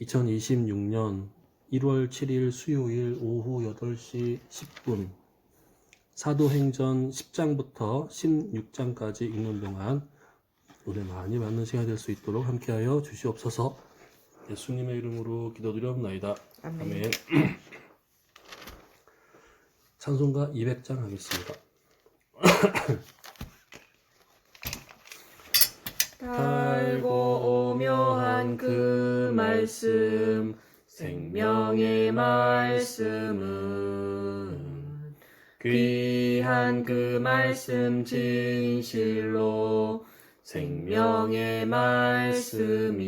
2026년 1월 7일 수요일 오후 8시 10분 사도행전 10장부터 16장까지 읽는 동안 은혜 많이 받는 시간이 될 수 있도록 함께하여 주시옵소서. 예수님의 이름으로 기도드려옵나이다. 아멘. 찬송가 200장 하겠습니다. 달고 오묘한 그 말씀, 생명의 말씀은 귀한 그 말씀 진실로 생명의 말씀이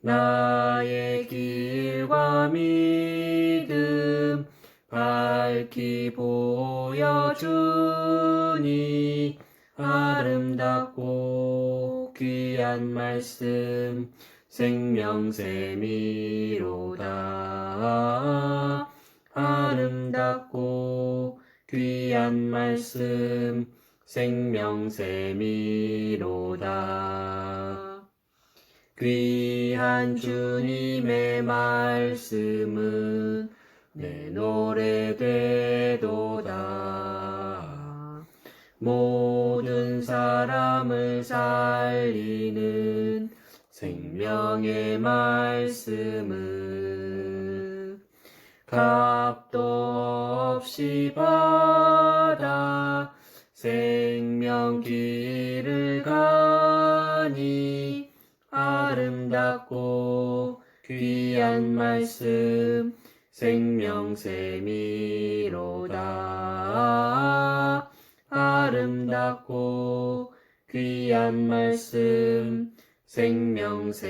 나의 길과 믿음 밝히 보여주니 아름답고 귀한 말씀 생명샘이로다. 아름답고 귀한 말씀 생명샘이로다. 귀한 주님의 말씀은 내 노래 되도다. 모든 사람을 살리는 생명의 말씀은 값도 없이 받아 생명 길을 가니 아름답고 귀한 말씀 생명샘이로다. 아름답고 귀한 말씀 생명샘이로다.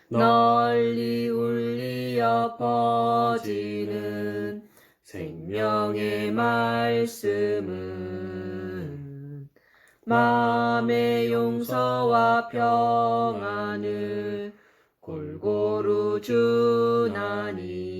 널리 울리어 퍼지는 생명의 말씀은 마음의 용서와 평안을 골고루 주나니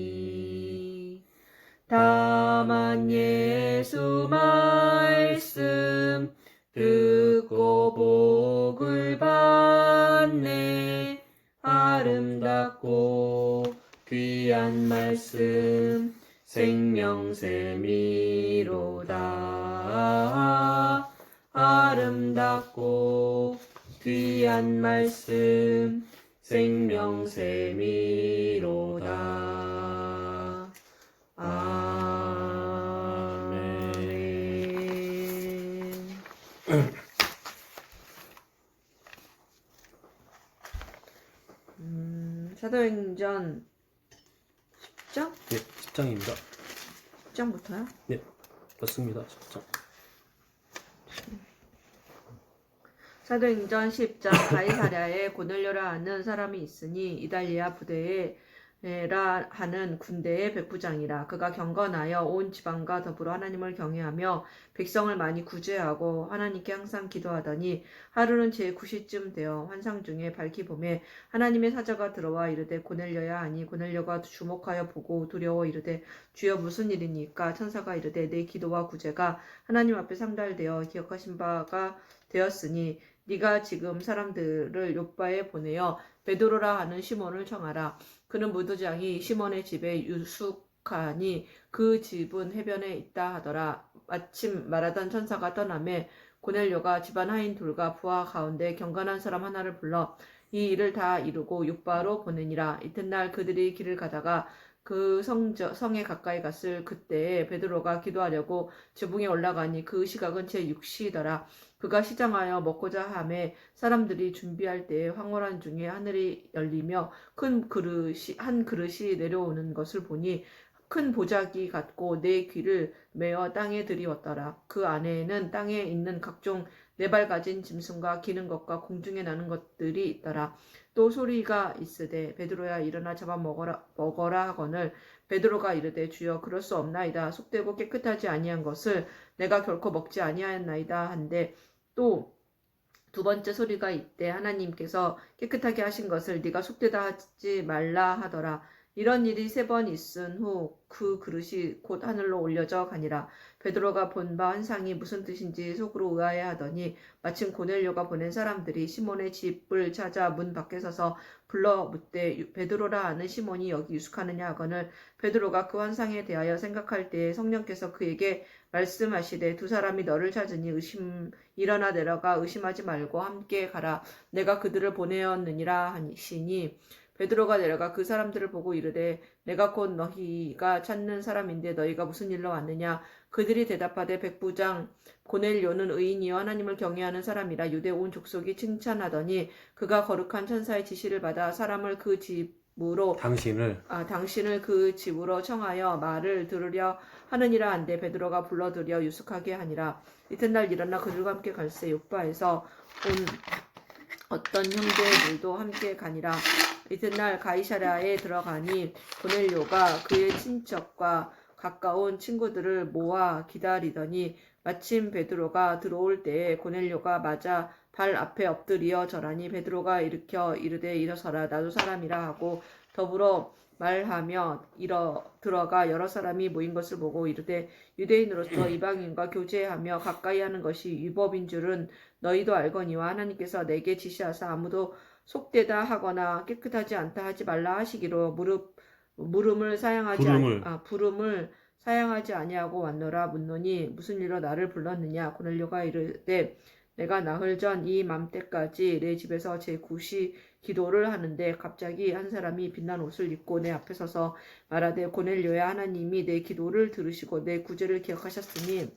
다만 예수 말씀 듣고 복을 받네. 아름답고 귀한 말씀 생명샘이로다. 아름답고 귀한 말씀 생명샘이로다. 아멘. 사도행전 10장? 네, 10장입니다. 10장부터요? 네, 맞습니다. 10장. 사도행전 10장. 가이사랴에 고넬료라 하는 사람이 있으니 이달리아 부대에 라 하는 군대의 백부장이라. 그가 경건하여 온 지방과 더불어 하나님을 경외하며 백성을 많이 구제하고 하나님께 항상 기도하더니 하루는 제9시쯤 되어 환상 중에 밝히 보매 하나님의 사자가 들어와 이르되 고넬료야 하니 고넬료가 주목하여 보고 두려워 이르되 주여 무슨 일이니까. 천사가 이르되 내 기도와 구제가 하나님 앞에 상달되어 기억하신 바가 되었으니 네가 지금 사람들을 욥바에 보내어 베드로라 하는 시몬을 청하라. 그는 무도장이 시몬의 집에 유숙하니 그 집은 해변에 있다 하더라. 마침 말하던 천사가 떠나매 고넬료가 집안 하인 둘과 부하 가운데 경건한 사람 하나를 불러 이 일을 다 이루고 욥바로 보내니라. 이튿날 그들이 길을 가다가 그 성에 가까이 갔을 그때에 베드로가 기도하려고 지붕에 올라가니 그 시각은 제6시더라. 그가 시장하여 먹고자 하매 사람들이 준비할 때에 황홀한 중에 하늘이 열리며 한 그릇이 내려오는 것을 보니 큰 보자기 같고 네 귀를 메어 땅에 들이웠더라. 그 안에는 땅에 있는 각종 네 발 가진 짐승과 기는 것과 공중에 나는 것들이 있더라. 또 소리가 있으되 베드로야 일어나 잡아 먹어라 하거늘 베드로가 이르되 주여 그럴 수 없나이다. 속되고 깨끗하지 아니한 것을 내가 결코 먹지 아니하였나이다 한데 또 두 번째 소리가 있되 하나님께서 깨끗하게 하신 것을 네가 속되다 하지 말라 하더라. 이런 일이 3번 있은 후 그 그릇이 곧 하늘로 올려져 가니라. 베드로가 본 바 환상이 무슨 뜻인지 속으로 의아해하더니 마침 고넬료가 보낸 사람들이 시몬의 집을 찾아 문 밖에 서서 불러 묻되 베드로라 하는 시몬이 여기 유숙하느냐 하거늘 베드로가 그 환상에 대하여 생각할 때에 성령께서 그에게 말씀하시되 두 사람이 너를 찾으니 일어나 내려가 의심하지 말고 함께 가라. 내가 그들을 보내었느니라 하시니 베드로가 내려가 그 사람들을 보고 이르되 내가 곧 너희가 찾는 사람인데 너희가 무슨 일로 왔느냐. 그들이 대답하되 백부장 고넬료는 의인이여 하나님을 경외하는 사람이라 유대 온 족속이 칭찬하더니 그가 거룩한 천사의 지시를 받아 사람을 그 집으로 당신을 그 집으로 청하여 말을 들으려 하느니라 한데 베드로가 불러들여 유숙하게 하니라. 이튿날 일어나 그들과 함께 갈새 요빠에서 온 어떤 형제들도 함께 가니라. 이튿날 가이사랴에 들어가니 고넬료가 그의 친척과 가까운 친구들을 모아 기다리더니 마침 베드로가 들어올 때에 고넬료가 맞아 발 앞에 엎드려 절하니 베드로가 일으켜 이르되 일어서라 나도 사람이라 하고 더불어 말하며 들어가 여러 사람이 모인 것을 보고 이르되 유대인으로서 이방인과 교제하며 가까이 하는 것이 위법인 줄은 너희도 알거니와 하나님께서 내게 지시하사 아무도 속되다 하거나 깨끗하지 않다 하지 말라 하시기로 부름을 사양하지 아니하고 왔노라. 묻노니 무슨 일로 나를 불렀느냐. 고넬료가 이르되 내가 나흘 전 이 맘때까지 내 집에서 제 구시 기도를 하는데 갑자기 한 사람이 빛난 옷을 입고 내 앞에 서서 말하되 고넬료야 하나님이 내 기도를 들으시고 내 구제를 기억하셨으니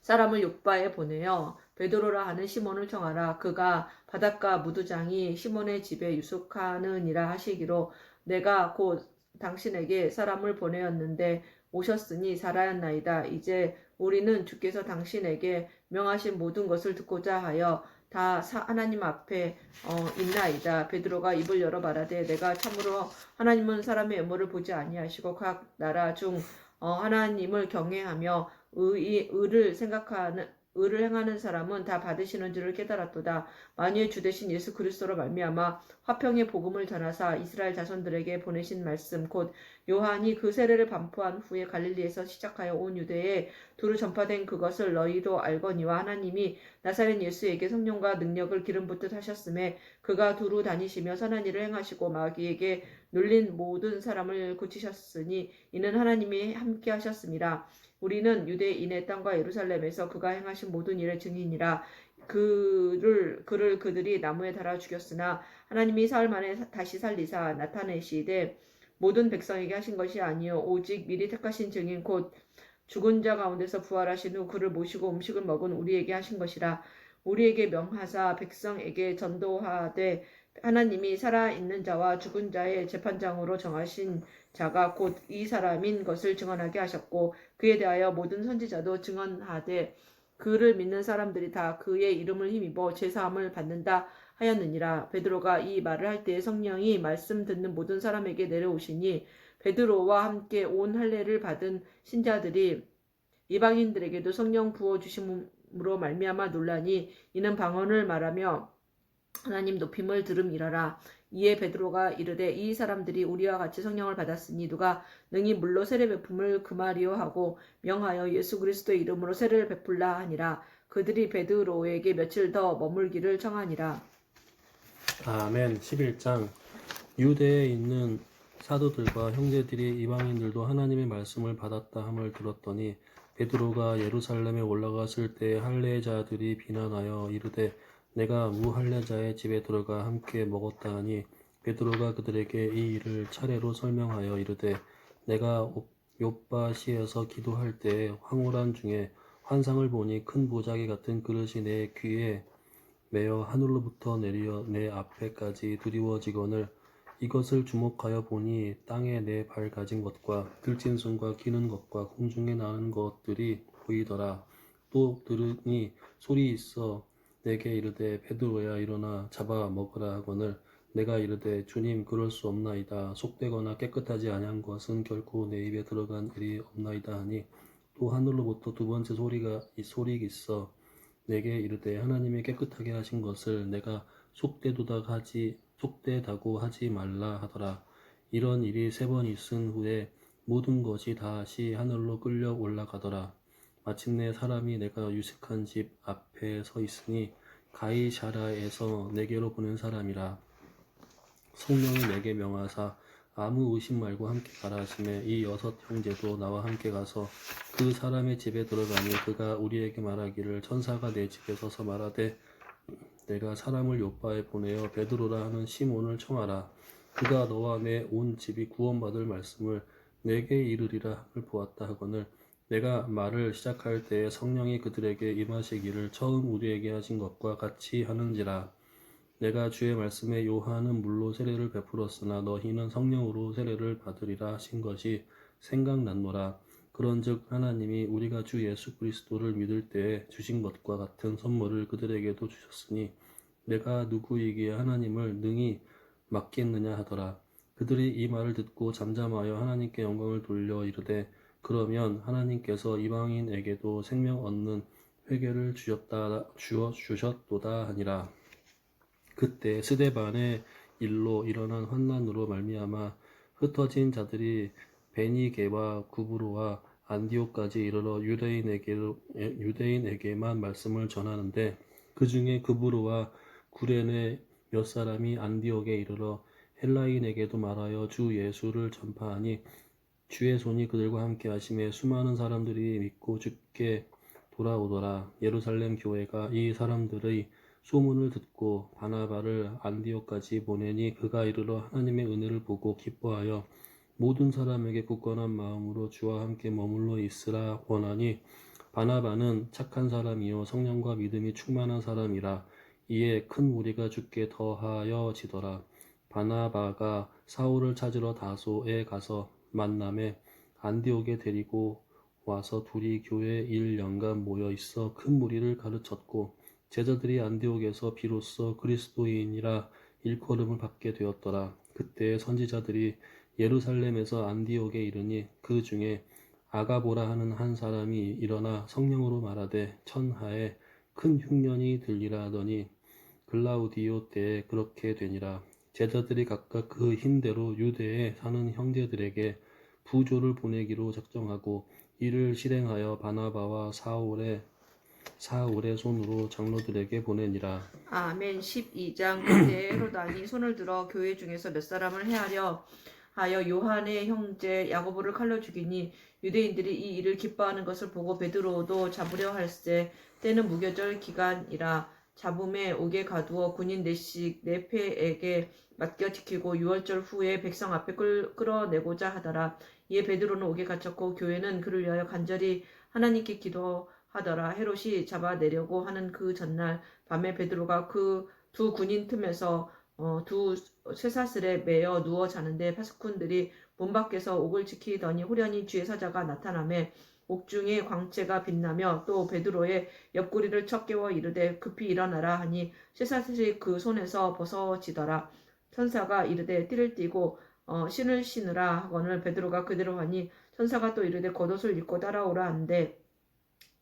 사람을 욥바에 보내어 베드로라 하는 시몬을 청하라. 그가 바닷가 무두장이 시몬의 집에 유숙하느니라 하시기로 내가 곧 당신에게 사람을 보내었는데 오셨으니 살아였나이다. 이제 우리는 주께서 당신에게 명하신 모든 것을 듣고자 하여 다 하나님 앞에 있나이다. 베드로가 입을 열어 말하되 내가 참으로 하나님은 사람의 외모를 보지 아니하시고 각 나라 중 하나님을 경외하며 의를 행하는 사람은 다 받으시는 줄을 깨달았도다. 만유의 주 되신 예수 그리스도로 말미암아 화평의 복음을 전하사 이스라엘 자손들에게 보내신 말씀 곧 요한이 그 세례를 반포한 후에 갈릴리에서 시작하여 온 유대에 두루 전파된 그것을 너희도 알거니와 하나님이 나사렛 예수에게 성령과 능력을 기름 붓듯 하셨음에 그가 두루 다니시며 선한 일을 행하시고 마귀에게 눌린 모든 사람을 고치셨으니 이는 하나님이 함께 하셨습니다. 우리는 유대인의 땅과 예루살렘에서 그가 행하신 모든 일의 증인이라. 그들이 나무에 달아 죽였으나 하나님이 사흘 만에 다시 살리사 나타내시되 모든 백성에게 하신 것이 아니요 오직 미리 택하신 증인 곧 죽은 자 가운데서 부활하신 후 그를 모시고 음식을 먹은 우리에게 하신 것이라. 우리에게 명하사 백성에게 전도하되 하나님이 살아있는 자와 죽은 자의 재판장으로 정하신 자가 곧 이 사람인 것을 증언하게 하셨고 그에 대하여 모든 선지자도 증언하되 그를 믿는 사람들이 다 그의 이름을 힘입어 제사함을 받는다 하였느니라. 베드로가 이 말을 할 때에 성령이 말씀 듣는 모든 사람에게 내려오시니 베드로와 함께 온 할례를 받은 신자들이 이방인들에게도 성령 부어 주심으로 말미암아 놀라니 이는 방언을 말하며 하나님 높임을 들음이러라. 이에 베드로가 이르되 이 사람들이 우리와 같이 성령을 받았으니 누가 능히 물로 세례 베품을 금하리요 하고 명하여 예수 그리스도의 이름으로 세례를 베풀라 하니라. 그들이 베드로에게 며칠 더 머물기를 청하니라. 아멘. 11장 유대에 있는 사도들과 형제들이 이방인들도 하나님의 말씀을 받았다 함을 들었더니 베드로가 예루살렘에 올라갔을 때 할례자들이 비난하여 이르되 내가 무할례자의 집에 들어가 함께 먹었다 하니 베드로가 그들에게 이 일을 차례로 설명하여 이르되 내가 욥바시에서 기도할 때에 황홀한 중에 환상을 보니 큰 보자기 같은 그릇이 내 귀에 매어 하늘로부터 내려 내 앞에까지 드리워지거늘 이것을 주목하여 보니 땅에 내 발 가진 것과 들짐승과 기는 것과 공중에 나는 것들이 보이더라. 또 들으니 소리 있어 내게 이르되 베드로야 일어나 잡아 먹으라 하거늘 내가 이르되 주님 그럴 수 없나이다. 속되거나 깨끗하지 아니한 것은 결코 내 입에 들어간 일이 없나이다 하니 또 하늘로부터 두 번째 소리 있어 내게 이르되 하나님이 깨끗하게 하신 것을 내가 속되다고 하지 말라 하더라. 이런 일이 3번 있은 후에 모든 것이 다시 하늘로 끌려 올라가더라. 마침내 사람이 내가 유색한 집 앞에 서 있으니 가이사랴에서 내게로 보낸 사람이라. 성령이 내게 명하사 아무 의심 말고 함께 가라 하시매 이 6 형제도 나와 함께 가서 그 사람의 집에 들어가니 그가 우리에게 말하기를 천사가 내 집에 서서 말하되 내가 사람을 요바에 보내어 베드로라 하는 시몬을 청하라. 그가 너와 내 온 집이 구원받을 말씀을 내게 이르리라 함을 보았다 하거늘 내가 말을 시작할 때에 성령이 그들에게 임하시기를 처음 우리에게 하신 것과 같이 하는지라. 내가 주의 말씀에 요한은 물로 세례를 베풀었으나 너희는 성령으로 세례를 받으리라 하신 것이 생각났노라. 그런즉 하나님이 우리가 주 예수 그리스도를 믿을 때에 주신 것과 같은 선물을 그들에게도 주셨으니 내가 누구이기에 하나님을 능히 맡겠느냐 하더라. 그들이 이 말을 듣고 잠잠하여 하나님께 영광을 돌려 이르되 그러면 하나님께서 이방인에게도 생명 얻는 회개를 주셨도다 하니라. 그때 스데반의 일로 일어난 환난으로 말미암아 흩어진 자들이 베니게와 구브로와 안디옥까지 이르러 유대인에게만 말씀을 전하는데 그 중에 구브로와 구레네 몇 사람이 안디옥에 이르러 헬라인에게도 말하여 주 예수를 전파하니 주의 손이 그들과 함께 하심에 수많은 사람들이 믿고 주께 돌아오더라. 예루살렘 교회가 이 사람들의 소문을 듣고 바나바를 안디옥까지 보내니 그가 이르러 하나님의 은혜를 보고 기뻐하여 모든 사람에게 굳건한 마음으로 주와 함께 머물러 있으라 원하니 바나바는 착한 사람이요 성령과 믿음이 충만한 사람이라. 이에 큰 무리가 주께 더하여지더라. 바나바가 사울을 찾으러 다소에 가서 만남에 안디옥에 데리고 와서 둘이 교회에 1년간 모여 있어 큰 무리를 가르쳤고 제자들이 안디옥에서 비로소 그리스도인이라 일컬음을 받게 되었더라. 그때 선지자들이 예루살렘에서 안디옥에 이르니 그 중에 아가보라 하는 한 사람이 일어나 성령으로 말하되 천하에 큰 흉년이 들리라 하더니 글라우디오 때에 그렇게 되니라. 제자들이 각각 그 힘대로 유대에 사는 형제들에게 부조를 보내기로 작정하고 이를 실행하여 바나바와 사울의 손으로 장로들에게 보내니라. 아멘. 12장. 그때 헤로당이 손을 들어 교회 중에서 몇 사람을 해하려 하여 요한의 형제 야고보를 칼로 죽이니 유대인들이 이 일을 기뻐하는 것을 보고 베드로도 잡으려 할세. 때는 무교절 기간이라 잡음에 옥에 가두어 군인 넷씩 네페에게 맡겨 지키고 6월절 후에 백성 앞에 끌어내고자 하더라. 이에 베드로는 옥에 갇혔고 교회는 그를 위하여 간절히 하나님께 기도하더라. 헤롯이 잡아내려고 하는 그 전날 밤에 베드로가 그 두 군인 틈에서 두 쇠사슬에 매여 누워 자는데 파수꾼들이 문 밖에서 옥을 지키더니 후련히 주의 사자가 나타나매 옥중에 광채가 빛나며 또 베드로의 옆구리를 쳐 깨워 이르되 급히 일어나라 하니 쇠사슬이 그 손에서 벗어지더라. 천사가 이르되 띠를 띠고 신을 신으라 하거늘 베드로가 그대로 하니 천사가 또 이르되 겉옷을 입고 따라오라 한데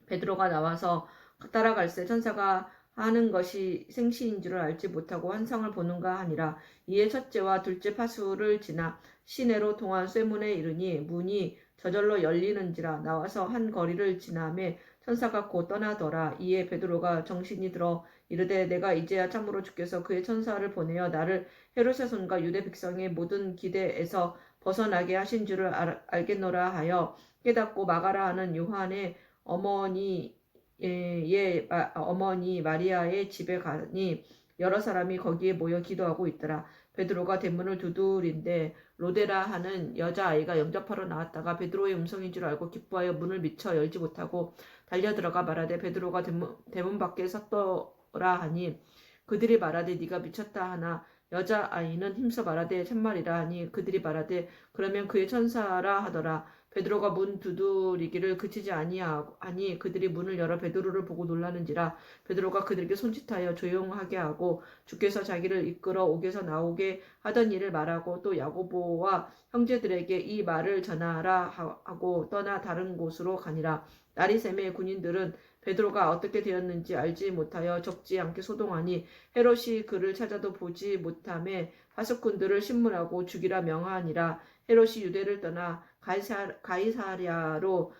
베드로가 나와서 따라갈새 천사가 하는 것이 생시인 줄을 알지 못하고 환상을 보는가 하니라. 이에 첫째와 둘째 파수를 지나 시내로 통한 쇠문에 이르니 문이 저절로 열리는지라. 나와서 한 거리를 지나매 천사가 곧 떠나더라. 이에 베드로가 정신이 들어 이르되 내가 이제야 참으로 주께서 그의 천사를 보내어 나를 헤롯의 손과 유대 백성의 모든 기대에서 벗어나게 하신 줄을 알겠노라 하여 깨닫고 마가라 하는 요한의 어머니 마리아의 집에 가니 여러 사람이 거기에 모여 기도하고 있더라. 베드로가 대문을 두드린데 로데라 하는 여자아이가 영접하러 나왔다가 베드로의 음성인 줄 알고 기뻐하여 문을 미쳐 열지 못하고 달려들어가 말하되 베드로가 대문 밖에 섰더라 하니 그들이 말하되 네가 미쳤다 하나 여자아이는 힘써 말하되 참말이라 하니 그들이 말하되 그러면 그의 천사라 하더라. 베드로가 문 두드리기를 그치지 아니하니 그들이 문을 열어 베드로를 보고 놀라는지라. 베드로가 그들에게 손짓하여 조용하게 하고 주께서 자기를 이끌어 옥에서 나오게 하던 일을 말하고 또 야고보와 형제들에게 이 말을 전하라 하고 떠나 다른 곳으로 가니라. 날이 새매 군인들은 베드로가 어떻게 되었는지 알지 못하여 적지 않게 소동하니 헤롯이 그를 찾아도 보지 못함에 파수꾼들을 신문하고 죽이라 명하니라. 헤롯이 유대를 떠나 가이사랴로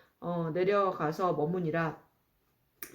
내려가서 머무니라.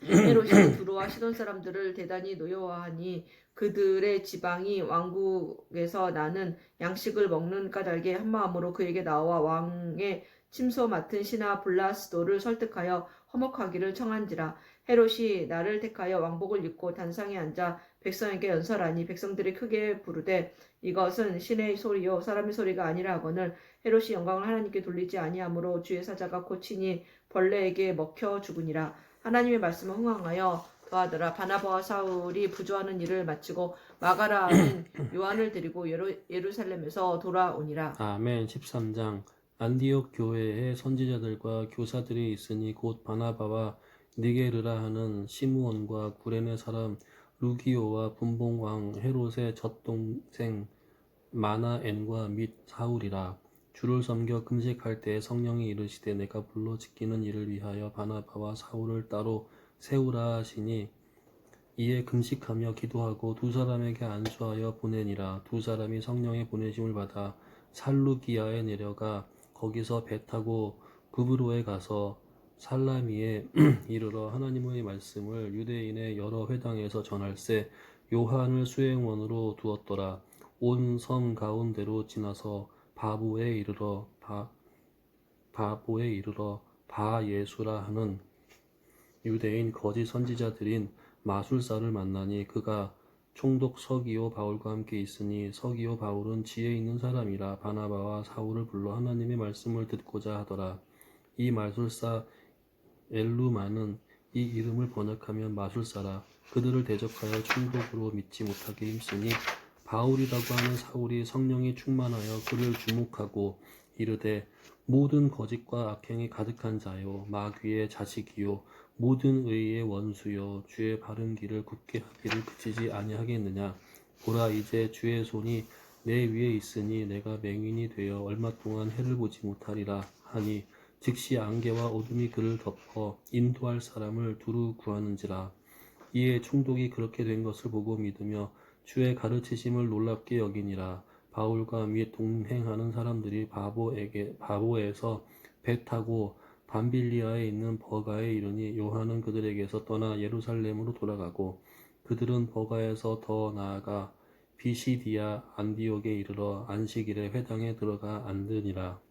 헤롯이 두로와 시돈 사람들을 대단히 노여워하니 그들의 지방이 왕국에서 나는 양식을 먹는 까닭에 한마음으로 그에게 나와 왕의 침소 맡은 신하 블라스도를 설득하여 화목하기를 청한지라. 헤롯이 나를 택하여 왕복을 입고 단상에 앉아 백성에게 연설하니 백성들이 크게 부르되 이것은 신의 소리요 사람의 소리가 아니라 하거늘 헤롯이 영광을 하나님께 돌리지 아니하므로 주의 사자가 고치니 벌레에게 먹혀 죽으니라. 하나님의 말씀을 흥황하여 더하더라. 바나바와 사울이 부조하는 일을 마치고 마가라 아닌 요한을 데리고 예루살렘에서 돌아오니라. 아멘. 13장. 안디옥 교회에 선지자들과 교사들이 있으니 곧 바나바와 니게르라 하는 시므온과 구레네 사람 루기오와 분봉왕 헤롯의 젖동생 마나엔과 및 사울이라. 주를 섬겨 금식할 때에 성령이 이르시되 내가 불러 지키는 일을 위하여 바나바와 사울을 따로 세우라 하시니 이에 금식하며 기도하고 두 사람에게 안수하여 보내니라. 두 사람이 성령의 보내심을 받아 살루기아에 내려가 거기서 배 타고 구브로에 가서 살라미에 이르러 하나님의 말씀을 유대인의 여러 회당에서 전할세 요한을 수행원으로 두었더라. 온 섬 가운데로 지나서 바보에 이르러 바예수라 하는 유대인 거짓 선지자들인 마술사를 만나니 그가 총독 서기오 바울과 함께 있으니 서기오 바울은 지혜 있는 사람이라 바나바와 사울을 불러 하나님의 말씀을 듣고자 하더라. 이 마술사 엘루마는 이 이름을 번역하면 마술사라. 그들을 대적하여 총독으로 믿지 못하게 힘쓰니 바울이라고 하는 사울이 성령이 충만하여 그를 주목하고 이르되 모든 거짓과 악행이 가득한 자요 마귀의 자식이요 모든 의의 원수요 주의 바른 길을 굳게 하기를 그치지 아니하겠느냐. 보라 이제 주의 손이 내 위에 있으니 내가 맹인이 되어 얼마 동안 해를 보지 못하리라 하니 즉시 안개와 어둠이 그를 덮어 인도할 사람을 두루 구하는지라. 이에 총독이 그렇게 된 것을 보고 믿으며 주의 가르치심을 놀랍게 여기니라. 바울과 및 동행하는 사람들이 바보에서 배 타고 밤빌리아에 있는 버가에 이르니 요한은 그들에게서 떠나 예루살렘으로 돌아가고 그들은 버가에서 더 나아가 비시디아 안디옥에 이르러 안식일에 회당에 들어가 앉으니라.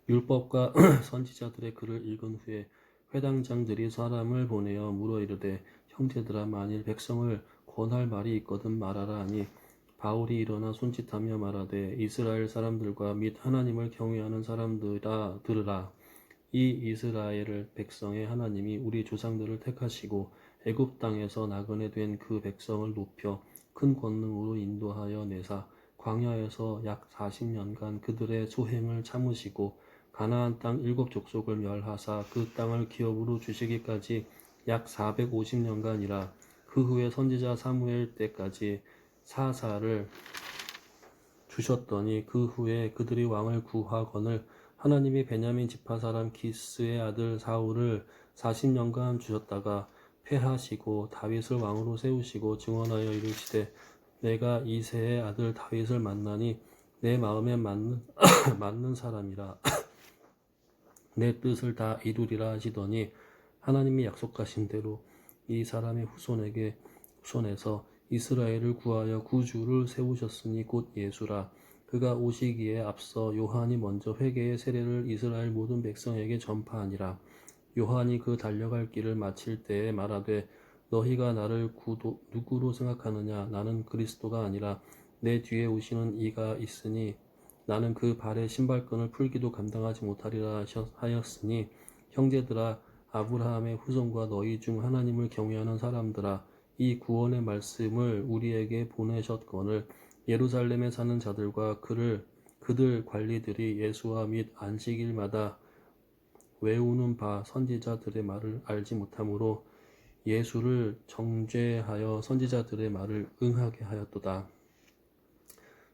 율법과 선지자들의 글을 읽은 후에 회당장들이 사람을 보내어 물어 이르되 형제들아 만일 백성을 권할 말이 있거든 말하라 하니 바울이 일어나 손짓하며 말하되 이스라엘 사람들과 및 하나님을 경외하는 사람들아 들으라. 이 이스라엘 백성의 하나님이 우리 조상들을 택하시고 애굽 땅에서 나그네 된 그 백성을 높여 큰 권능으로 인도하여 내사 광야에서 약 40년간 그들의 소행을 참으시고 가나안 땅 7족속을 멸하사 그 땅을 기업으로 주시기까지 약 450년간이라. 그 후에 선지자 사무엘 때까지 사사를 주셨더니 그 후에 그들이 왕을 구하거늘 하나님이 베냐민 지파 사람 기스의 아들 사울을 40년간 주셨다가 패하시고 다윗을 왕으로 세우시고 증언하여 이르시되 내가 이새의 아들 다윗을 만나니 내 마음에 맞는 사람이라 내 뜻을 다 이루리라 하시더니 하나님이 약속하신 대로 이 사람의 후손에서 이스라엘을 구하여 구주를 세우셨으니 곧 예수라. 그가 오시기에 앞서 요한이 먼저 회개의 세례를 이스라엘 모든 백성에게 전파하니라. 요한이 그 달려갈 길을 마칠 때에 말하되 너희가 나를 누구로 생각하느냐. 나는 그리스도가 아니라 내 뒤에 오시는 이가 있으니 나는 그 발의 신발끈을 풀기도 감당하지 못하리라 하였으니 형제들아 아브라함의 후손과 너희 중 하나님을 경외하는 사람들아 이 구원의 말씀을 우리에게 보내셨거늘 예루살렘에 사는 자들과 그들 관리들이 예수와 및 안식일마다 외우는 바 선지자들의 말을 알지 못하므로 예수를 정죄하여 선지자들의 말을 응하게 하였도다.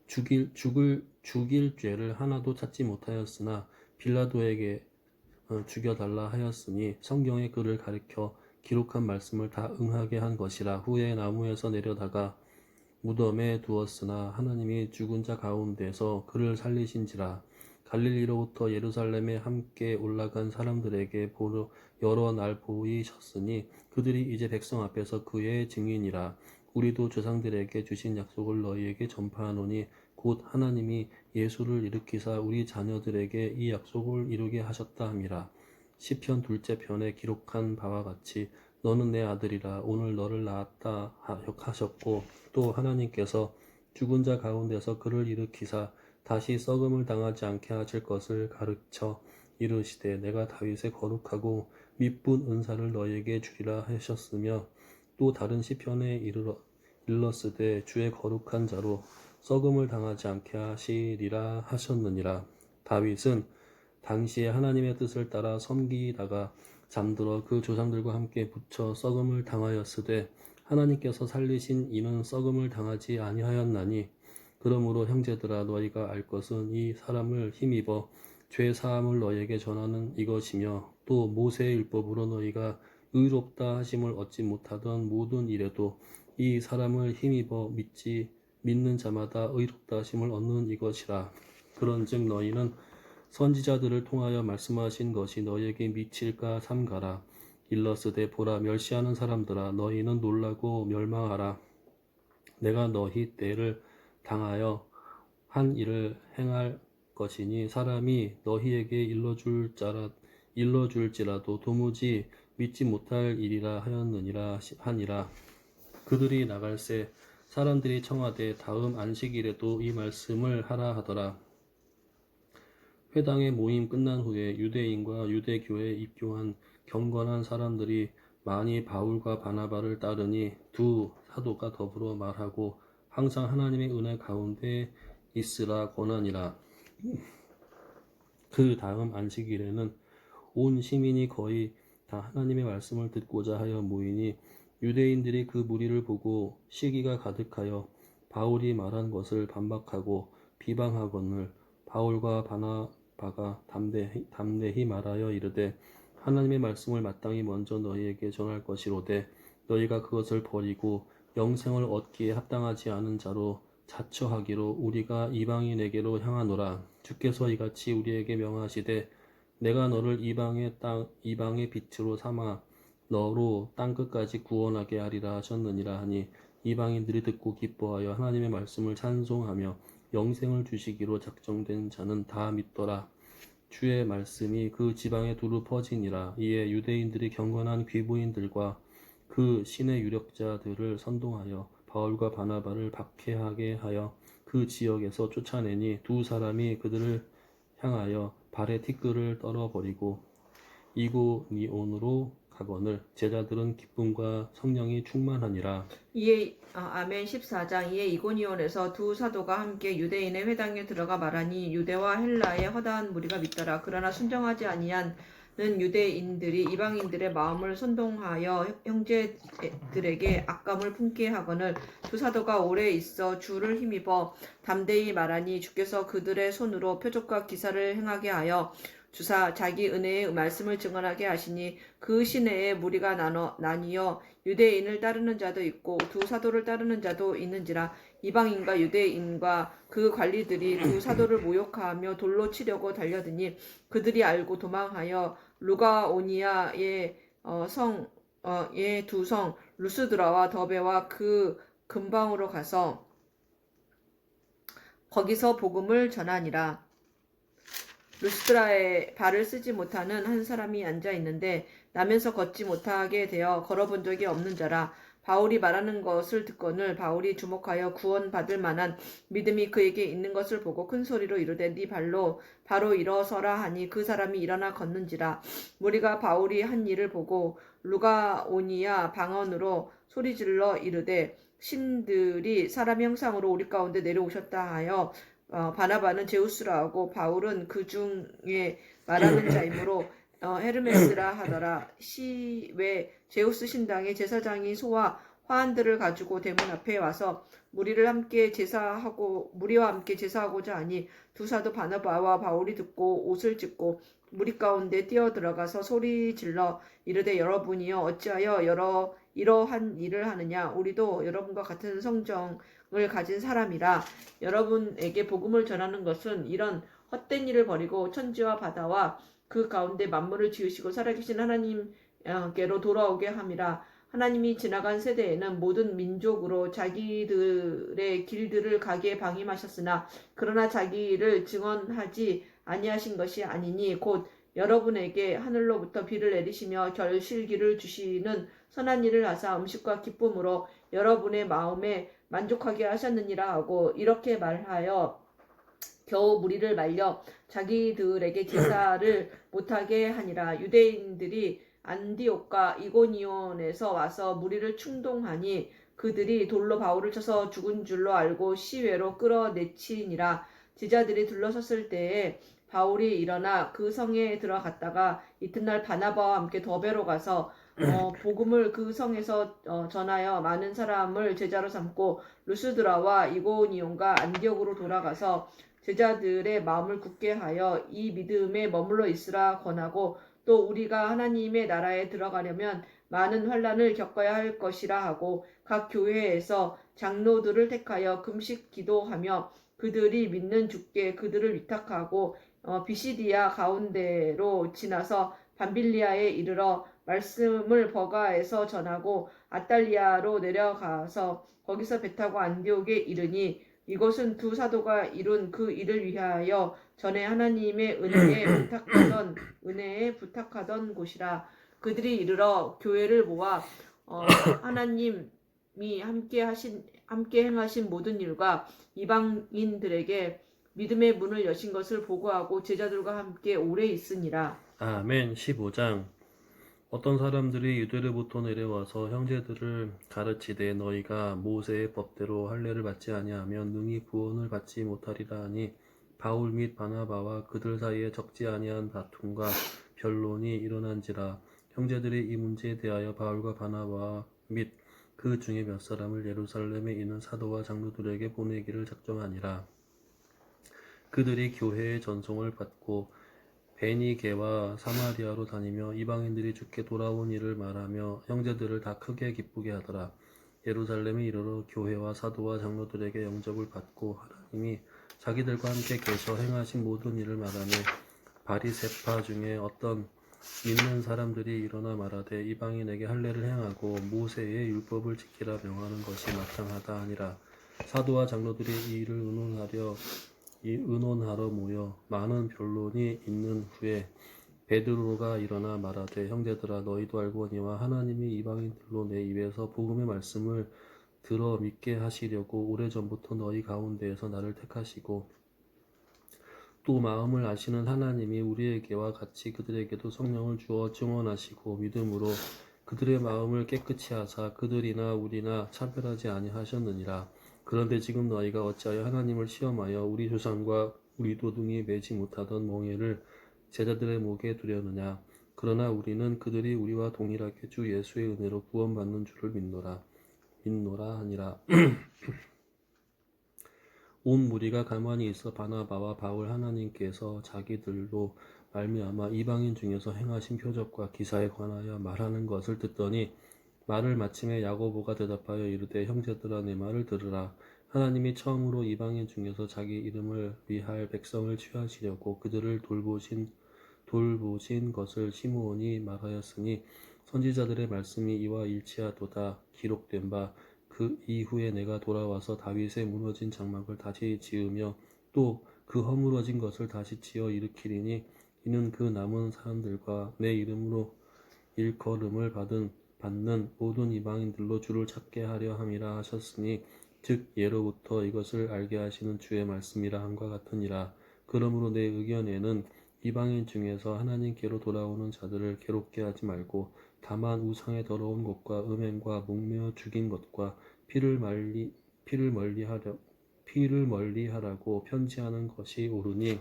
죽일 죄를 하나도 찾지 못하였으나 빌라도에게 죽여달라 하였으니 성경에 그를 가리켜 기록한 말씀을 다 응하게 한 것이라. 후에 나무에서 내려다가 무덤에 두었으나 하나님이 죽은 자 가운데서 그를 살리신지라. 갈릴리로부터 예루살렘에 함께 올라간 사람들에게 여러 날 보이셨으니 그들이 이제 백성 앞에서 그의 증인이라. 우리도 조상들에게 주신 약속을 너희에게 전파하노니 곧 하나님이 예수를 일으키사 우리 자녀들에게 이 약속을 이루게 하셨다 함이라. 시편 둘째 편에 기록한 바와 같이 너는 내 아들이라 오늘 너를 낳았다 하셨고, 또 하나님께서 죽은 자 가운데서 그를 일으키사 다시 썩음을 당하지 않게 하실 것을 가르쳐 이르시되 내가 다윗의 거룩하고 미쁜 은사를 너에게 주리라 하셨으며, 또 다른 시편에 일렀으되 주의 거룩한 자로 썩음을 당하지 않게 하시리라 하셨느니라. 다윗은 당시에 하나님의 뜻을 따라 섬기다가 잠들어 그 조상들과 함께 묻혀 썩음을 당하였으되 하나님께서 살리신 이는 썩음을 당하지 아니하였나니, 그러므로 형제들아 너희가 알 것은 이 사람을 힘입어 죄 사함을 너희에게 전하는 이것이며, 또 모세의 율법으로 너희가 의롭다 하심을 얻지 못하던 모든 일에도 이 사람을 힘입어 믿는 자마다 의롭다 하심을 얻는 이것이라. 그런즉 너희는 선지자들을 통하여 말씀하신 것이 너희에게 미칠까 삼가라. 일러스되 보라 멸시하는 사람들아 너희는 놀라고 멸망하라. 내가 너희 때를 당하여 한 일을 행할 것이니 사람이 너희에게 일러줄지라도 도무지 믿지 못할 일이라 하니라. 그들이 나갈새 사람들이 청하되 다음 안식일에도 이 말씀을 하라 하더라. 회당의 모임 끝난 후에 유대인과 유대교에 입교한 경건한 사람들이 많이 바울과 바나바를 따르니 두 사도가 더불어 말하고 항상 하나님의 은혜 가운데 있으라 권하니라. 그 다음 안식일에는 온 시민이 거의 다 하나님의 말씀을 듣고자 하여 모이니 유대인들이 그 무리를 보고 시기가 가득하여 바울이 말한 것을 반박하고 비방하거늘 바울과 바나바가 담대히 말하여 이르되 하나님의 말씀을 마땅히 먼저 너희에게 전할 것이로되 너희가 그것을 버리고 영생을 얻기에 합당하지 않은 자로 자처하기로 우리가 이방인에게로 향하노라. 주께서 이같이 우리에게 명하시되 내가 너를 이방의 빛으로 삼아 너로 땅끝까지 구원하게 하리라 하셨느니라 하니 이방인들이 듣고 기뻐하여 하나님의 말씀을 찬송하며 영생을 주시기로 작정된 자는 다 믿더라. 주의 말씀이 그 지방에 두루 퍼지니라. 이에 유대인들이 경건한 귀부인들과 그 신의 유력자들을 선동하여 바울과 바나바를 박해하게 하여 그 지역에서 쫓아내니 두 사람이 그들을 향하여 발에 티끌을 떨어버리고 이고니온으로 가거늘 제자들은 기쁨과 성령이 충만하니라. 이에 아멘 14장. 이에 이고니온에서 두 사도가 함께 유대인의 회당에 들어가 말하니 유대와 헬라의 허다한 무리가 믿더라. 그러나 순정하지 아니하는 유대인들이 이방인들의 마음을 선동하여 형제들에게 악감을 품게 하거늘 두 사도가 오래 있어 주를 힘입어 담대히 말하니 주께서 그들의 손으로 표적과 기사를 행하게 하여 주사 자기 은혜의 말씀을 증언하게 하시니 그 시내에 무리가 나뉘어 유대인을 따르는 자도 있고 두 사도를 따르는 자도 있는지라. 이방인과 유대인과 그 관리들이 두 사도를 모욕하며 돌로 치려고 달려드니 그들이 알고 도망하여 루가오니아의 두 성 루스드라와 더베와 그 근방으로 가서 거기서 복음을 전하니라. 루스드라에 발을 쓰지 못하는 한 사람이 앉아 있는데 나면서 걷지 못하게 되어 걸어본 적이 없는 자라. 바울이 말하는 것을 듣거늘 바울이 주목하여 구원받을 만한 믿음이 그에게 있는 것을 보고 큰 소리로 이르되 네 발로 바로 일어서라 하니 그 사람이 일어나 걷는지라. 무리가 바울이 한 일을 보고 루가오니아 방언으로 소리질러 이르되 신들이 사람 형상으로 우리 가운데 내려오셨다 하여 바나바는 제우스라 하고 바울은 그 중에 말하는 자이므로 헤르메스라 하더라. 시외 제우스 신당의 제사장이 소와 화환들을 가지고 대문 앞에 와서 무리와 함께 제사하고자 하니 두 사도 바나바와 바울이 듣고 옷을 찢고 무리 가운데 뛰어 들어가서 소리 질러 이르되 여러분이여 어찌하여 이러한 일을 하느냐 우리도 여러분과 같은 성정을 가진 사람이라. 여러분에게 복음을 전하는 것은 이런 헛된 일을 버리고 천지와 바다와 그 가운데 만물을 지으시고 살아계신 하나님께로 돌아오게 함이라. 하나님이 지나간 세대에는 모든 민족으로 자기들의 길들을 가게 방임하셨으나 그러나 자기를 증언하지 아니하신 것이 아니니 곧 여러분에게 하늘로부터 비를 내리시며 결실기를 주시는 선한 일을 하사 음식과 기쁨으로 여러분의 마음에 만족하게 하셨느니라 하고 이렇게 말하여 겨우 무리를 말려 자기들에게 제사를 못하게 하니라. 유대인들이 안디옥과 이고니온에서 와서 무리를 충동하니 그들이 돌로 바울을 쳐서 죽은 줄로 알고 시외로 끌어내치니라. 제자들이 둘러섰을 때에 바울이 일어나 그 성에 들어갔다가 이튿날 바나바와 함께 더베로 가서 복음을 그 성에서 전하여 많은 사람을 제자로 삼고 루스드라와 이고니온과 안디옥으로 돌아가서 제자들의 마음을 굳게 하여 이 믿음에 머물러 있으라 권하고 또 우리가 하나님의 나라에 들어가려면 많은 환난을 겪어야 할 것이라 하고 각 교회에서 장로들을 택하여 금식 기도하며 그들이 믿는 주께 그들을 위탁하고 비시디아 가운데로 지나서 밤빌리아에 이르러 말씀을 버가에서 전하고 아달리아로 내려가서 거기서 배 타고 안디옥에 이르니 이것은 두 사도가 이룬 그 일을 위하여 전에 하나님의 은혜에 부탁하던 곳이라. 그들이 이르러 교회를 모아 하나님이 함께 행하신 모든 일과 이방인들에게 믿음의 문을 여신 것을 보고하고 제자들과 함께 오래 있으니라. 아멘. 15장. 어떤 사람들이 유대로부터 내려와서 형제들을 가르치되 너희가 모세의 법대로 할례를 받지 아니하면 능히 구원을 받지 못하리라 하니 바울 및 바나바와 그들 사이에 적지 아니한 다툼과 변론이 일어난지라. 형제들이 이 문제에 대하여 바울과 바나바 및 그 중에 몇 사람을 예루살렘에 있는 사도와 장로들에게 보내기를 작정하니라. 그들이 교회의 전송을 받고 베니게와 사마리아로 다니며 이방인들이 주께 돌아온 일을 말하며 형제들을 다 크게 기쁘게 하더라. 예루살렘에 이르러 교회와 사도와 장로들에게 영접을 받고 하나님이 자기들과 함께 계셔 행하신 모든 일을 말하며 바리새파 중에 어떤 믿는 사람들이 일어나 말하되 이방인에게 할례를 행하고 모세의 율법을 지키라 명하는 것이 마땅하다 하니라. 사도와 장로들이 이 일을 의논하러 모여 많은 변론이 있는 후에 베드로가 일어나 말하되 형제들아 너희도 알거니와 하나님이 이방인들로 내 입에서 복음의 말씀을 들어 믿게 하시려고 오래전부터 너희 가운데에서 나를 택하시고 또 마음을 아시는 하나님이 우리에게와 같이 그들에게도 성령을 주어 증언하시고 믿음으로 그들의 마음을 깨끗이 하사 그들이나 우리나 차별하지 아니하셨느니라. 그런데 지금 너희가 어찌하여 하나님을 시험하여 우리 조상과 우리 도둥이 매지 못하던 멍에를 제자들의 목에 두려느냐. 그러나 우리는 그들이 우리와 동일하게 주 예수의 은혜로 구원받는 줄을 믿노라 하니라. 온 무리가 가만히 있어 바나바와 바울 하나님께서 자기들로 말미암아 이방인 중에서 행하신 표적과 기사에 관하여 말하는 것을 듣더니 말을 마침에 야고보가 대답하여 이르되 형제들아 내 말을 들으라. 하나님이 처음으로 이방인 중에서 자기 이름을 위할 백성을 취하시려고 그들을 돌보신 것을 시므온이 말하였으니 선지자들의 말씀이 이와 일치하도다. 기록된 바 그 이후에 내가 돌아와서 다윗의 무너진 장막을 다시 지으며 또 그 허물어진 것을 다시 지어 일으키리니 이는 그 남은 사람들과 내 이름으로 일컬음을 받는 모든 이방인들로 주를 찾게 하려 함이라 하셨으니 즉 예로부터 이것을 알게 하시는 주의 말씀이라 함과 같으니라. 그러므로 내 의견에는 이방인 중에서 하나님께로 돌아오는 자들을 괴롭게 하지 말고 다만 우상의 더러운 것과 음행과 목매어 죽인 것과 피를 멀리하라고 편지하는 것이 옳으니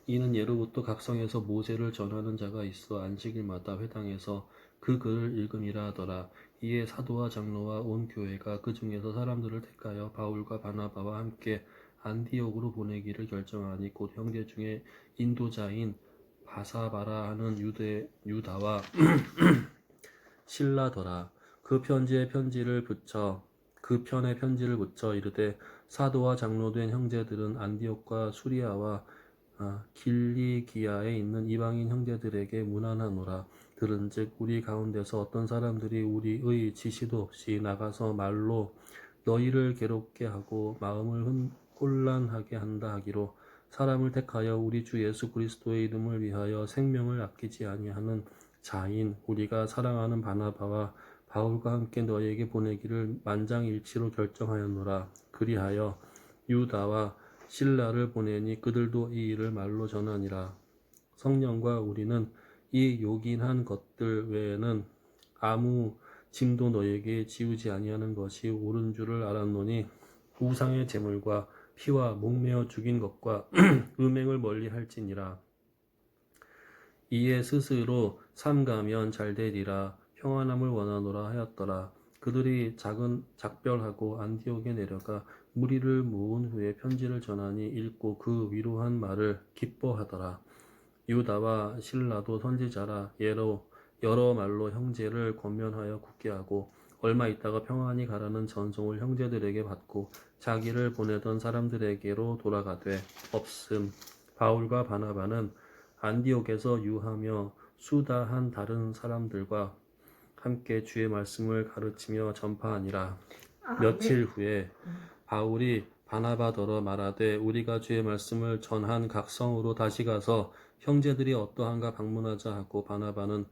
이는 예로부터 각성에서 모세를 전하는 자가 있어 안식일마다 회당에서 그 글을 읽음이라 하더라. 이에 사도와 장로와 온 교회가 그 중에서 사람들을 택하여 바울과 바나바와 함께 안디옥으로 보내기를 결정하니 곧 형제 중에 인도자인 바사바라 하는 유다와 실라더라. 그 편에 편지를 붙여 이르되 사도와 장로된 형제들은 안디옥과 수리아와 길리기아에 있는 이방인 형제들에게 문안하노라. 들은즉 우리 가운데서 어떤 사람들이 우리의 지시도 없이 나가서 말로 너희를 괴롭게 하고 마음을 혼란하게 한다 하기로 사람을 택하여 우리 주 예수 그리스도의 이름을 위하여 생명을 아끼지 아니하는 자인 우리가 사랑하는 바나바와 바울과 함께 너희에게 보내기를 만장일치로 결정하였노라. 그리하여 유다와 실라를 보내니 그들도 이 일을 말로 전하니라. 성령과 우리는 이 요긴한 것들 외에는 아무 짐도 너희에게 지우지 아니하는 것이 옳은 줄을 알았노니 우상의 제물과 피와 목매어 죽인 것과 음행을 멀리 할지니라. 이에 스스로 삼가면 잘되리라. 평안함을 원하노라 하였더라. 그들이 작별하고 안디옥에 내려가 무리를 모은 후에 편지를 전하니 읽고 그 위로한 말을 기뻐하더라. 유다와 실라도 선지자라 여러 말로 형제를 권면하여 굳게 하고 얼마 있다가 평안히 가라는 전송을 형제들에게 받고 자기를 보내던 사람들에게로 돌아가되 없음. 바울과 바나바는 안디옥에서 유하며 수다한 다른 사람들과 함께 주의 말씀을 가르치며 전파하니라. 며칠 후에 바울이 바나바더러 말하되 우리가 주의 말씀을 전한 각 성으로 다시 가서 형제들이 어떠한가 방문하자 하고 바나바는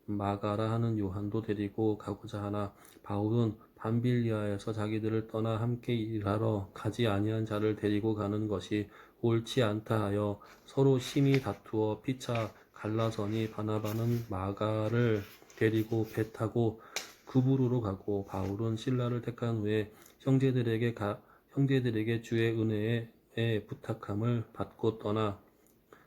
마가라 하는 요한도 데리고 가고자 하나 바울은 밤빌리아에서 자기들을 떠나 함께 일하러 가지 아니한 자를 데리고 가는 것이 옳지 않다 하여 서로 심히 다투어 피차 갈라서니 바나바는 마가를 데리고 배 타고 구브로로 가고 바울은 실라를 택한 후에 형제들에게 주의 은혜에 부탁함을 받고 떠나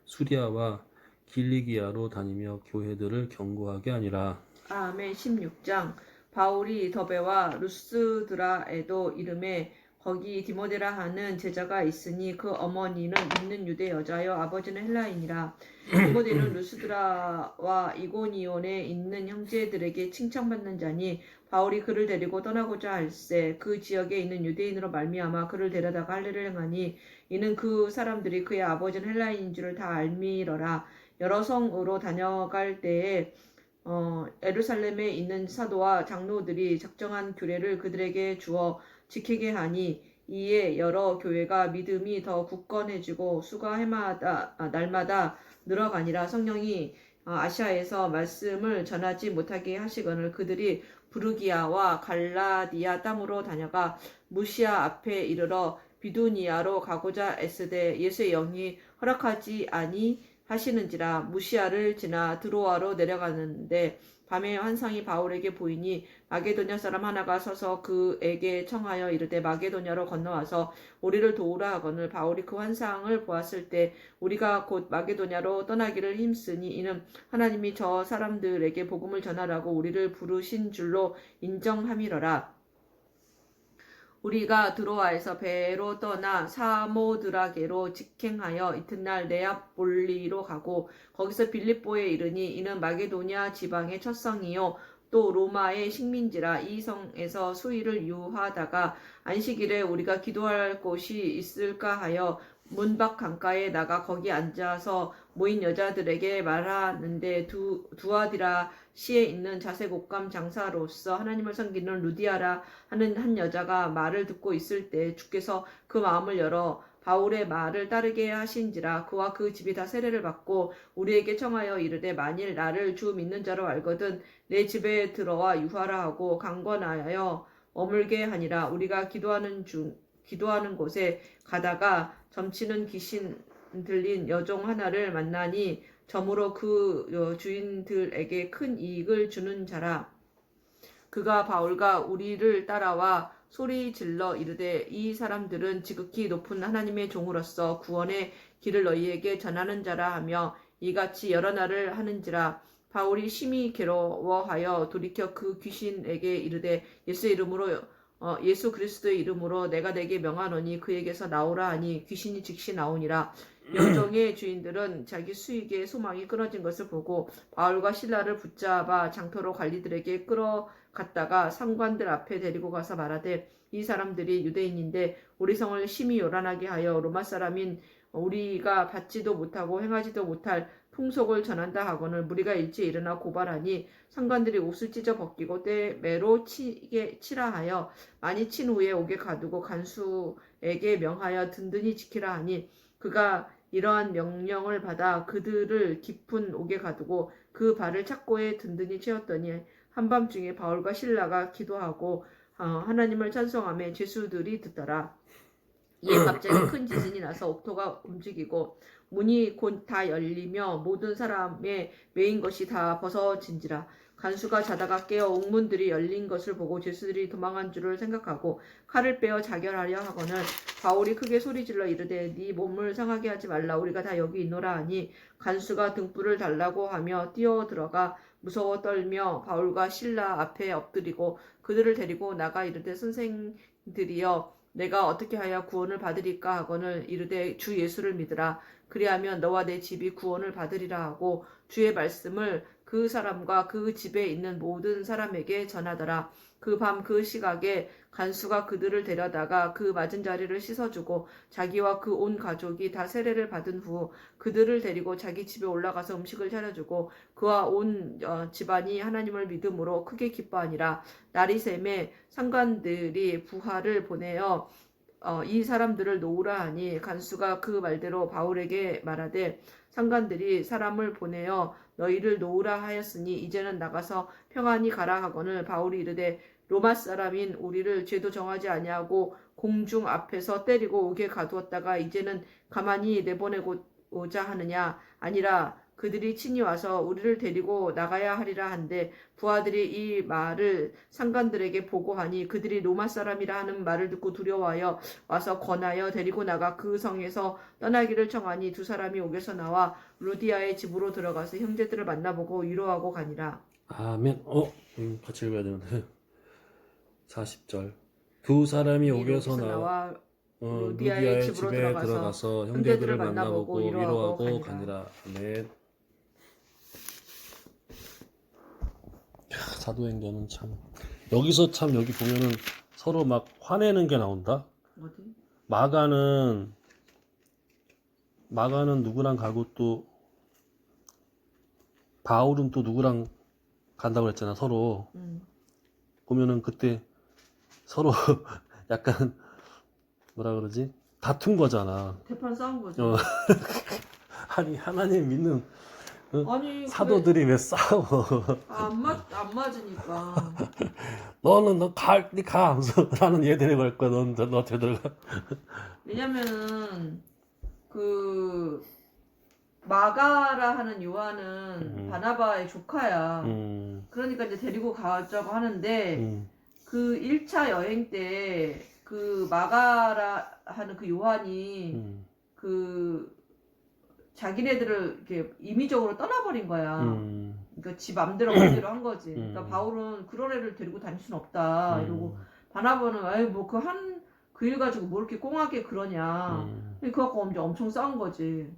수리아와 길리기아로 다니며 교회들을 경고하게 하니라. 아멘. 16장. 바울이 더베와 루스드라에도 이름에 거기 디모데라 하는 제자가 있으니 그 어머니는 믿는 유대 여자여 아버지는 헬라인이라. 디모데는 루스드라와 이고니온에 있는 형제들에게 칭찬받는 자니 바울이 그를 데리고 떠나고자 할세 그 지역에 있는 유대인으로 말미암아 그를 데려다가 할례를 행하니 이는 그 사람들이 그의 아버지는 헬라인인 줄을 다 알미러라. 여러 성으로 다녀갈 때에 예루살렘에 있는 사도와 장로들이 작정한 규례를 그들에게 주어 지키게 하니 이에 여러 교회가 믿음이 더 굳건해지고 수가 날마다 늘어가니라. 성령이 아시아에서 말씀을 전하지 못하게 하시거늘 그들이 부르기아와 갈라디아 땅으로 다녀가 무시아 앞에 이르러 비두니아로 가고자 애쓰되 예수의 영이 허락하지 아니하시는지라. 무시아를 지나 드로아로 내려가는데 밤에 환상이 바울에게 보이니 마게도냐 사람 하나가 서서 그에게 청하여 이르되 마게도냐로 건너와서 우리를 도우라 하거늘 바울이 그 환상을 보았을 때 우리가 곧 마게도냐로 떠나기를 힘쓰니 이는 하나님이 저 사람들에게 복음을 전하라고 우리를 부르신 줄로 인정함이러라. 우리가 드로아에서 배로 떠나 사모드라게로 직행하여 이튿날 네아폴리로 가고 거기서 빌립보에 이르니 이는 마게도냐 지방의 첫 성이요 또 로마의 식민지라. 이 성에서 수일을 유하다가 안식일에 우리가 기도할 곳이 있을까 하여 문 밖 강가에 나가 거기 앉아서 모인 여자들에게 말하는데 두아디라 시에 있는 자색 옷감 장사로서 하나님을 섬기는 루디아라 하는 한 여자가 말을 듣고 있을 때 주께서 그 마음을 열어 바울의 말을 따르게 하신지라. 그와 그 집이 다 세례를 받고 우리에게 청하여 이르되 만일 나를 주 믿는 자로 알거든 내 집에 들어와 유하라 하고 강권하여 머물게 하니라. 우리가 기도하는 곳에 가다가 점치는 귀신 들린 여종 하나를 만나니 점으로 그 주인들에게 큰 이익을 주는 자라. 그가 바울과 우리를 따라와 소리 질러 이르되 이 사람들은 지극히 높은 하나님의 종으로서 구원의 길을 너희에게 전하는 자라 하며 이같이 여러 날을 하는지라. 바울이 심히 괴로워하여 돌이켜 그 귀신에게 이르되 예수의 이름으로 예수 그리스도의 이름으로 내가 내게 명하노니 그에게서 나오라 하니 귀신이 즉시 나오니라. 영정의 주인들은 자기 수익의 소망이 끊어진 것을 보고 바울과 실라를 붙잡아 장터로 관리들에게 끌어갔다가 상관들 앞에 데리고 가서 말하되 이 사람들이 유대인인데 우리 성을 심히 요란하게 하여 로마 사람인 우리가 받지도 못하고 행하지도 못할 풍속을 전한다 하거늘 무리가 일찍 일어나 고발하니 상관들이 옷을 찢어 벗기고 떼매로 치라 하여 많이 친 후에 옥에 가두고 간수에게 명하여 든든히 지키라 하니 그가 이러한 명령을 받아 그들을 깊은 옥에 가두고 그 발을 착고에 든든히 채웠더니 한밤중에 바울과 실라가 기도하고 하나님을 찬송하며 죄수들이 듣더라. 이에 갑자기 큰 지진이 나서 옥토가 움직이고 문이 곧 다 열리며 모든 사람의 메인 것이 다 벗어진지라. 간수가 자다가 깨어 옥문들이 열린 것을 보고 죄수들이 도망한 줄을 생각하고 칼을 빼어 자결하려 하거늘 바울이 크게 소리질러 이르되 네 몸을 상하게 하지 말라 우리가 다 여기 있노라 하니 간수가 등불을 달라고 하며 뛰어들어가 무서워 떨며 바울과 실라 앞에 엎드리고 그들을 데리고 나가 이르되 선생들이여 내가 어떻게 하여 구원을 받으리까 하거늘 이르되 주 예수를 믿으라. 그리하면 너와 내 집이 구원을 받으리라 하고 주의 말씀을 그 사람과 그 집에 있는 모든 사람에게 전하더라. 그 밤 그 시각에 간수가 그들을 데려다가 그 맞은 자리를 씻어주고 자기와 그 온 가족이 다 세례를 받은 후 그들을 데리고 자기 집에 올라가서 음식을 차려주고 그와 온 집안이 하나님을 믿음으로 크게 기뻐하니라. 날이 새매 상관들이 부하를 보내어 이 사람들을 놓으라 하니 간수가 그 말대로 바울에게 말하되 상관들이 사람을 보내어 너희를 놓으라 하였으니 이제는 나가서 평안히 가라 하거늘 바울이 이르되 로마 사람인 우리를 죄도 정하지 아니하고 공중 앞에서 때리고 옥에 가두었다가 이제는 가만히 내보내고자 하느냐 아니라 그들이 친히 와서 우리를 데리고 나가야 하리라 한데 부하들이 이 말을 상관들에게 보고하니 그들이 로마 사람이라 하는 말을 듣고 두려워하여 와서 권하여 데리고 나가 그 성에서 떠나기를 청하니 두 사람이 옥에서 나와 루디아의 집으로 들어가서 형제들을 만나보고 위로하고 가니라. 아멘. 같이 읽어야 되는데 40절 두 사람이 옥에서 나와 루디아의 집으로 들어가서 형제들을 만나보고 위로하고 가니라. 아멘. 사도행전은 참 여기서 참 여기 보면은 서로 막 화내는 게 나온다. 어디? 마가는 누구랑 가고 또 바울은 또 누구랑 간다고 그랬잖아. 서로 보면은 그때 서로 약간 뭐라 그러지? 다툰 거잖아. 대판 싸운 거죠. 아니 하나님 믿는 아니 사도들이 왜 싸워? 안 맞으니까. 너는 네 가 하면서 나는 얘 데리고 갈 거야. 넌 어떻게 들어가? 왜냐면은 그 마가라 하는 요한은 바나바의 조카야. 그러니까 이제 데리고 가자고 하는데 그 1차 여행 때 그 마가라 하는 그 요한이 그 자기네들을 이렇게 임의적으로 떠나버린 거야. 그러니까 지 맘대로 맘대로 한 거지. 그러니까 바울은 그런 애를 데리고 다닐 순 없다. 이러고 바나바는 아이 뭐 그 일 가지고 뭐 이렇게 꽁하게 그러냐. 그래갖고 엄청 싸운 거지.